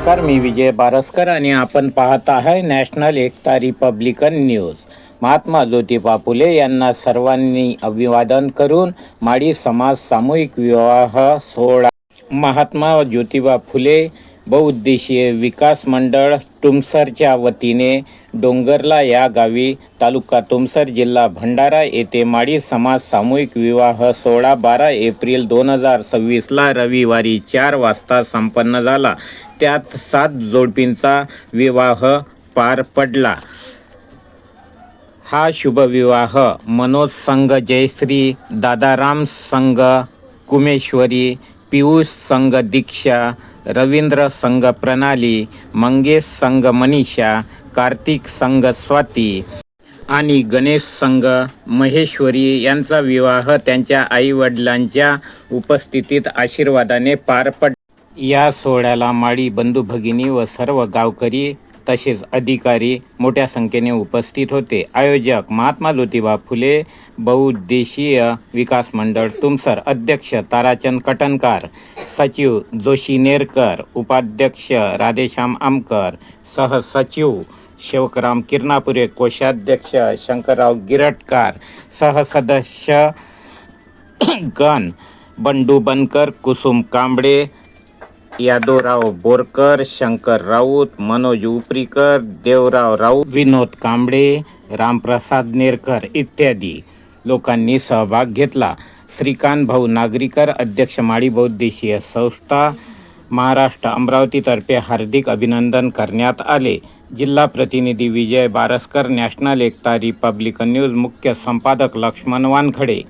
नमस्कार, मी विजय बारसकर आणि आपण पाहत आहे नॅशनल एकता रिपब्लिकन न्यूज. महात्मा ज्योतिबा फुले यांना सर्वांनी अभिवादन करून माळी समाज सामूहिक विवाह सोहळा. महात्मा ज्योतिबा फुले बहुउद्देशीय विकास मंडळ तुमसरच्या वतीने डोंगरला या गावी तालुका तुमसर जिल्हा भंडारा येथे माळी समाज सामूहिक विवाह सोहळा 12 एप्रिल 2026 रविवारी 4 वाजता संपन्न झाला. त्यात 7 जोडपींचा विवाह पार पडला. हा शुभविवाह मनोज संघ जयश्री, दादाराम संघ कुमेश्वरी, पियुष संघ दीक्षा, रवींद्र संघ प्रणाली, मंगेश संघ मनीषा, कार्तिक संघ स्वाती आणि गणेश संघ महेश्वरी यांचा विवाह त्यांच्या आईवडिलांच्या उपस्थितीत आशीर्वादाने पार पडला. या सोहळ्याला माळी बंधू भगिनी व सर्व गावकरी तसेच अधिकारी मोठ्या संख्येने उपस्थित होते. आयोजक महात्मा ज्योतिबा फुले बहुउद्देशीय विकास मंडळ तुमसर, अध्यक्ष ताराचंद कटनकार, सचिव जोशी नेरकर, उपाध्यक्ष राधेश्याम आमकर, सहसचिव शिवराम किरणापुरे, कोषाध्यक्ष शंकरराव गिरटकार, सहसदस्य गण बंडू बनकर, कुसुम कांबळे, यादवराव बोरकर, शंकर राऊत, मनोज उपरीकर, देवराव राऊत, विनोद कांबळे, रामप्रसाद नेरकर इत्यादी लोकांनी सहभाग घेतला. श्रीकांत भाऊ नागरीकर, अध्यक्ष माळी बहुउद्देशीय संस्था महाराष्ट्र अमरावतीतर्फे हार्दिक अभिनंदन करण्यात आले. जिल्हा प्रतिनिधी विजय बारसकर, नॅशनल एकता रिपब्लिकन न्यूज. मुख्य संपादक लक्ष्मण वानखडे.